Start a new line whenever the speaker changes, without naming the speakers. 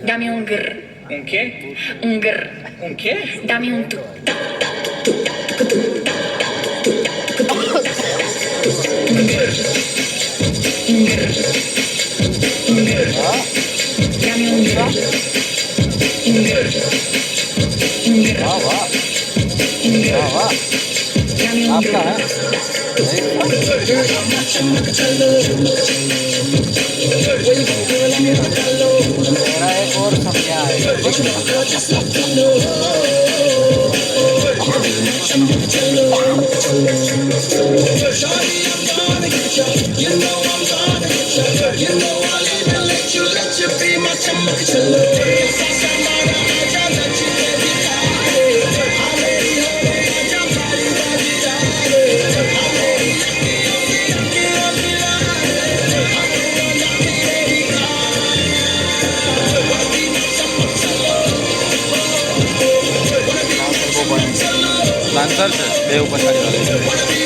Dame un grr. ¿Un qué? Un grr. ¿Un qué? Dame un tu. Un grr. Un grr. Un grr. Dame un grr. Un grr. Un grr. Un grr. Dame un grr.
मेरा एक और समझा है lancer છે બે ઉપર સાડી વાળી